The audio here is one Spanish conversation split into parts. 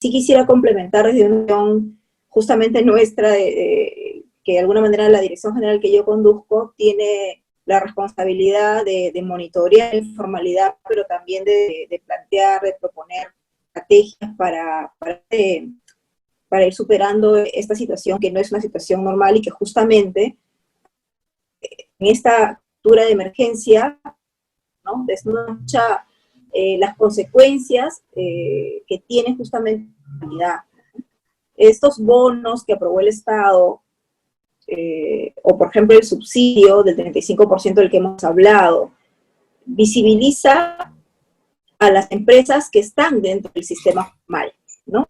Sí quisiera complementar desde una visión justamente nuestra, que de alguna manera la dirección general que yo conduzco tiene la responsabilidad de monitorear la informalidad, pero también de plantear, de proponer estrategias para ir superando esta situación que no es una situación normal y que justamente en esta cultura de emergencia, ¿no?, desnuda las consecuencias que tiene justamente la comunidad. Estos bonos que aprobó el Estado, o por ejemplo el subsidio del 35% del que hemos hablado, visibiliza a las empresas que están dentro del sistema formal, ¿no?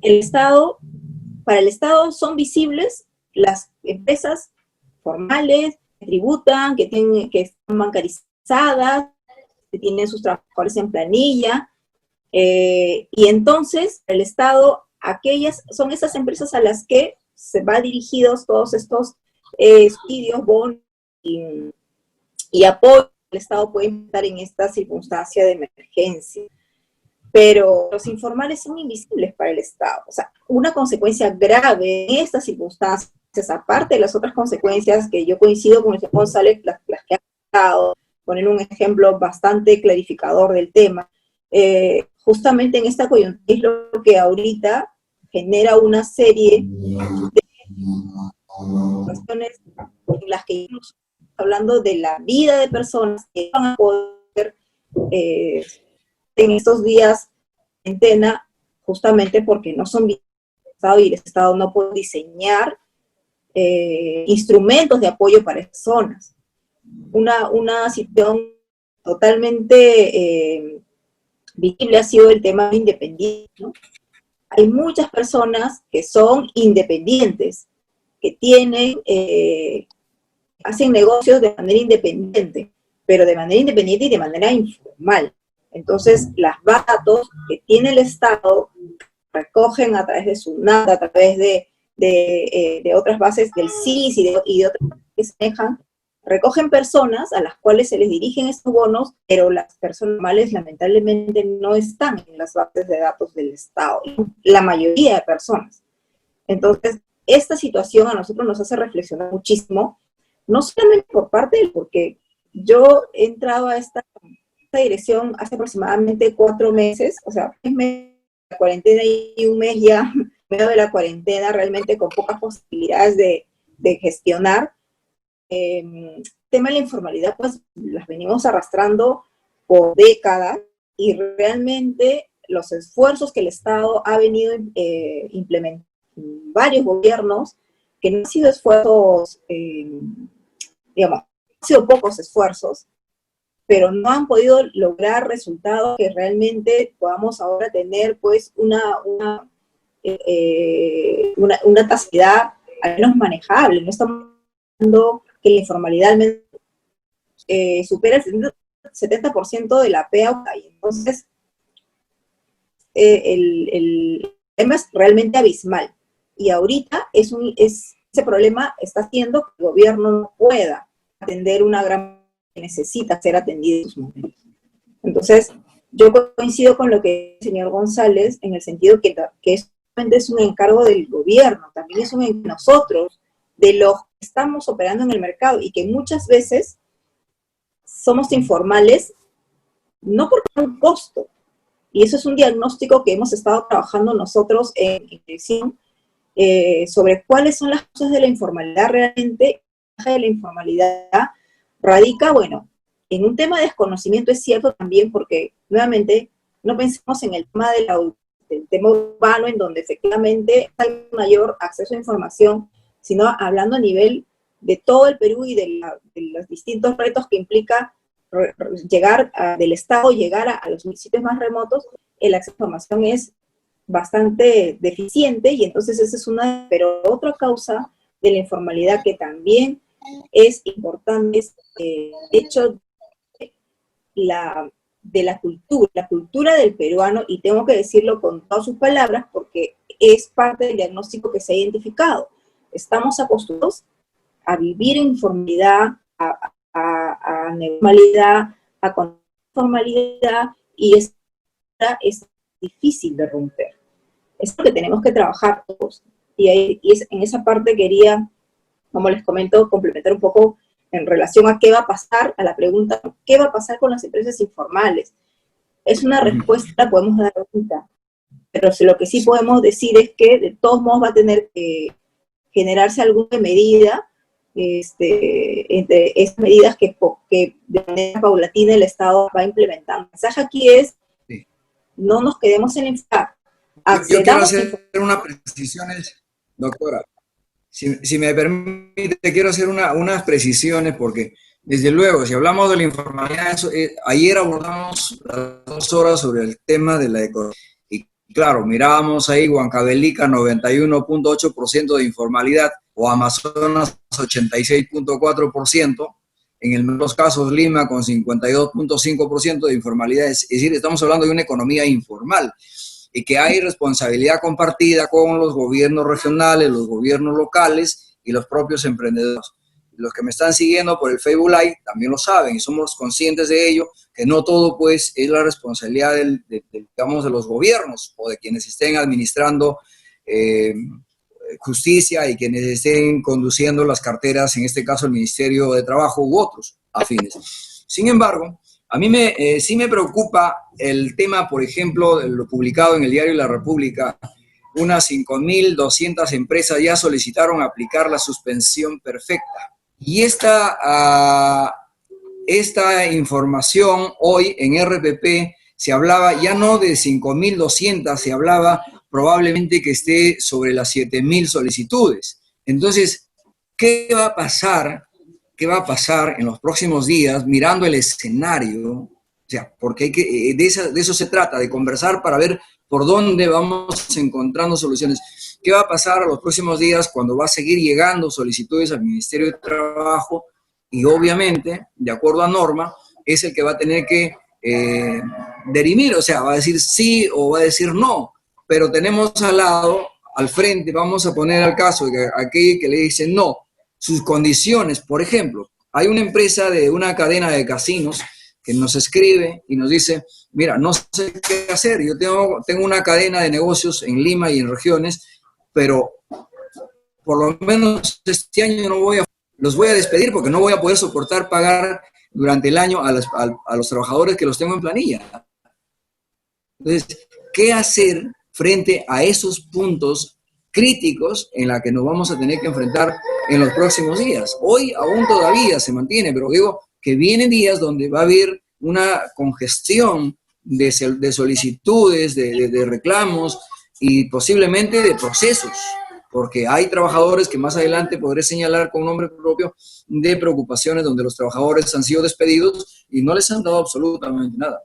El Estado, para el Estado son visibles las empresas formales, que tributan, que están bancarizadas, que tienen sus trabajadores en planilla, y entonces el Estado, son esas empresas a las que se va dirigidos todos estos subsidios, bonos y apoyo que el Estado puede dar en esta circunstancia de emergencia. Pero los informales son invisibles para el Estado. O sea, una consecuencia grave en estas circunstancias, aparte de las otras consecuencias que yo coincido con el señor González, las que ha dado, poner un ejemplo bastante clarificador del tema, justamente en esta coyuntura es lo que ahorita genera una serie de cuestiones en las que estamos hablando de la vida de personas que van a poder en estos días de cuarentena, justamente porque no son visitados y el Estado no puede diseñar instrumentos de apoyo para esas zonas. Una situación totalmente visible ha sido el tema independiente, ¿no? Hay muchas personas que son independientes, que hacen negocios de manera independiente, pero de manera independiente y de manera informal. Entonces, los datos que tiene el Estado recogen a través de SUNAT, a través de otras bases del CIS y de otras que se dejan, recogen personas a las cuales se les dirigen estos bonos, pero las personas normales lamentablemente no están en las bases de datos del Estado, la mayoría de personas. Entonces, esta situación a nosotros nos hace reflexionar muchísimo, no solamente por parte del, porque yo he entrado a esta dirección hace aproximadamente 4 meses, o sea, 3 meses de la cuarentena y un mes ya medio de la cuarentena, realmente con pocas posibilidades de gestionar. Tema de la informalidad, pues las venimos arrastrando por décadas y realmente los esfuerzos que el Estado ha venido implementando en varios gobiernos, que no han sido esfuerzos, digamos, han sido pocos esfuerzos, pero no han podido lograr resultados que realmente podamos ahora tener pues una tasa de edad al menos manejable. No estamos hablando que la informalidad al menos supera el 70% de la PEA, y entonces el tema es realmente abismal. Y ahorita ese problema está haciendo que el gobierno no pueda atender una gran que necesita ser atendida en sus momentos. Entonces, yo coincido con lo que dice el señor González, en el sentido que es un encargo del gobierno, también es un encargo de nosotros, de los que estamos operando en el mercado, y que muchas veces somos informales, no porque es un costo, y eso es un diagnóstico que hemos estado trabajando nosotros en dirección, sobre cuáles son las causas de la informalidad realmente. De la informalidad radica, bueno, en un tema de desconocimiento, es cierto también, porque nuevamente no pensemos en el tema del tema urbano, en donde efectivamente hay mayor acceso a información, sino hablando a nivel de todo el Perú y de los distintos retos que implica del Estado, llegar a los municipios más remotos. El acceso a información es bastante deficiente, y entonces esa es pero otra causa de la informalidad que también es importante, es el hecho de la cultura del peruano, y tengo que decirlo con todas sus palabras, porque es parte del diagnóstico que se ha identificado. Estamos acostumbrados a vivir en informalidad, a normalidad, a conformalidad, y es difícil de romper. Es lo que tenemos que trabajar todos. En esa parte quería, como les comento, complementar un poco en relación a qué va a pasar, a la pregunta, ¿qué va a pasar con las empresas informales? Es una respuesta que podemos dar ahorita, pero lo que sí podemos decir es que de todos modos va a tener que generarse alguna medida, entre esas medidas que de manera paulatina el Estado va a implementar. El mensaje aquí es, sí, no nos quedemos en el infierno. Yo quiero hacer unas precisiones, doctora. Si me permite, quiero hacer unas precisiones porque, desde luego, si hablamos de la informalidad, ayer abordamos las 2 horas sobre el tema de la economía. Y claro, mirábamos ahí Huancavelica 91.8% de informalidad o Amazonas 86.4%. En los casos Lima con 52.5% de informalidad. Es decir, estamos hablando de una economía informal y que hay responsabilidad compartida con los gobiernos regionales, los gobiernos locales y los propios emprendedores. Los que me están siguiendo por el Facebook Live también lo saben y somos conscientes de ello, que no todo pues es la responsabilidad digamos, de los gobiernos o de quienes estén administrando justicia y quienes estén conduciendo las carteras, en este caso el Ministerio de Trabajo u otros afines. Sin embargo, a mí sí me preocupa el tema, por ejemplo, de lo publicado en el diario La República. Unas 5.200 empresas ya solicitaron aplicar la suspensión perfecta. Y esta información hoy en RPP se hablaba ya no de 5.200, se hablaba probablemente que esté sobre las 7.000 solicitudes. Entonces, ¿qué va a pasar? ¿Qué va a pasar en los próximos días mirando el escenario? O sea, porque de eso se trata, de conversar para ver por dónde vamos encontrando soluciones. ¿Qué va a pasar a los próximos días cuando va a seguir llegando solicitudes al Ministerio de Trabajo? Y obviamente, de acuerdo a norma, es el que va a tener que dirimir, o sea, va a decir sí o va a decir no. Pero tenemos al lado, al frente, vamos a poner al caso de aquel que le dice no, sus condiciones. Por ejemplo, hay una empresa de una cadena de casinos que nos escribe y nos dice, mira, no sé qué hacer, yo tengo una cadena de negocios en Lima y en regiones, pero por lo menos este año los voy a despedir porque no voy a poder soportar pagar durante el año a los trabajadores que los tengo en planilla. Entonces, ¿qué hacer frente a esos puntos críticos en la que nos vamos a tener que enfrentar en los próximos días? Hoy aún todavía se mantiene, pero digo que vienen días donde va a haber una congestión de solicitudes, de reclamos y posiblemente de procesos, porque hay trabajadores que más adelante podré señalar con nombre propio de preocupaciones donde los trabajadores han sido despedidos y no les han dado absolutamente nada.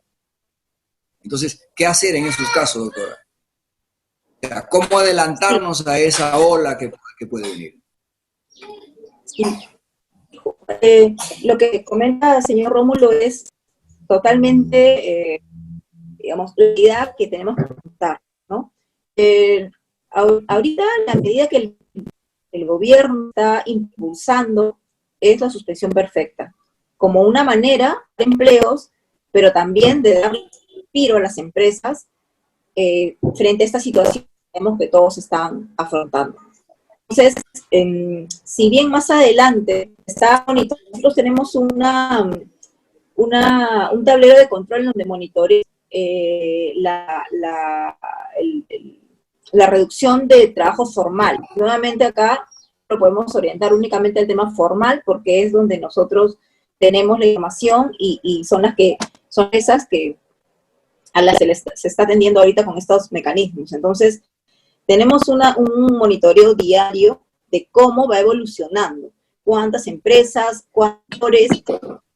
Entonces, ¿qué hacer en esos casos, doctora? ¿Cómo adelantarnos a esa ola que puede venir? Sí. Lo que comenta el señor Rómulo es totalmente, digamos, la idea que tenemos que contar, ¿no? Ahorita, la medida que el gobierno está impulsando es la suspensión perfecta, como una manera de empleos, pero también de dar respiro a las empresas frente a esta situación que todos están afrontando. Entonces, si bien más adelante nosotros tenemos un tablero de control donde monitorea la reducción de trabajo formal. Nuevamente acá lo podemos orientar únicamente al tema formal porque es donde nosotros tenemos la información y son esas que a las que se está atendiendo ahorita con estos mecanismos. Entonces, tenemos un monitoreo diario de cómo va evolucionando, cuántas empresas, cuántos,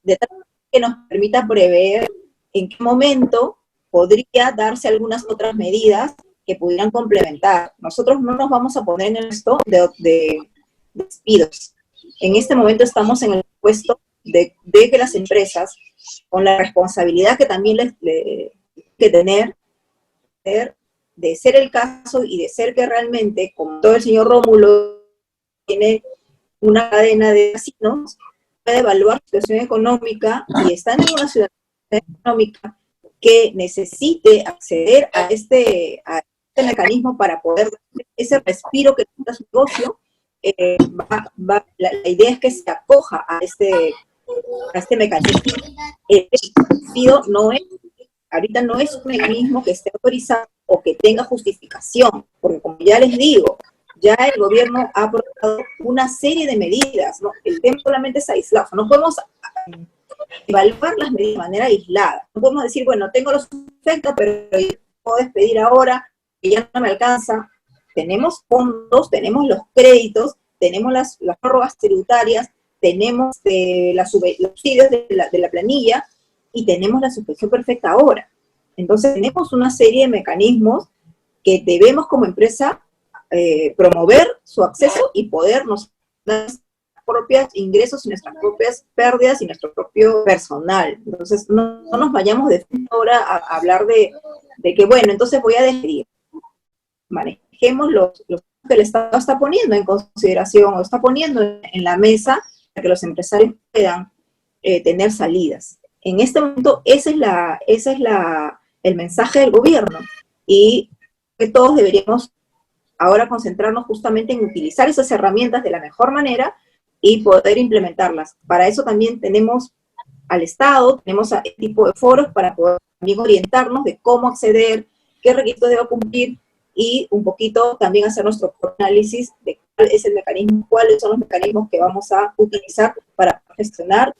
de tal que nos permita prever en qué momento podría darse algunas otras medidas que pudieran complementar. Nosotros no nos vamos a poner en esto de despidos. En este momento estamos en el puesto de que las empresas, con la responsabilidad que también les que tener, de ser el caso y de ser que realmente, como todo el señor Rómulo tiene una cadena de casinos, puede evaluar su situación económica y está en una situación económica que necesite acceder a este mecanismo para poder dar ese respiro que necesita su negocio, la idea es que se acoja a este mecanismo. El respiro ahorita no es un mecanismo que esté autorizado o que tenga justificación, porque como ya les digo, ya el gobierno ha aprobado una serie de medidas, ¿no? El tema solamente es aislado, o sea, no podemos evaluar las medidas de manera aislada, no podemos decir, bueno, tengo los efectos, pero yo puedo despedir ahora, que ya no me alcanza. Tenemos fondos, tenemos los créditos, tenemos las prórrogas tributarias, tenemos los subsidios de la planilla, y tenemos la suspensión perfecta ahora. Entonces tenemos una serie de mecanismos que debemos como empresa promover su acceso y podernos dar nuestros propios ingresos y nuestras propias pérdidas y nuestro propio personal. Entonces no nos vayamos de ahora a hablar de que, bueno, entonces voy a despedir. Manejemos los que el Estado está poniendo en consideración o está poniendo en la mesa para que los empresarios puedan tener salidas. En este momento, ese es el mensaje del gobierno, y que todos deberíamos ahora concentrarnos justamente en utilizar esas herramientas de la mejor manera y poder implementarlas. Para eso también tenemos al Estado, tenemos a este tipo de foros para poder también orientarnos de cómo acceder, qué requisitos debo cumplir, y un poquito también hacer nuestro análisis de cuál es el mecanismo, cuáles son los mecanismos que vamos a utilizar para gestionar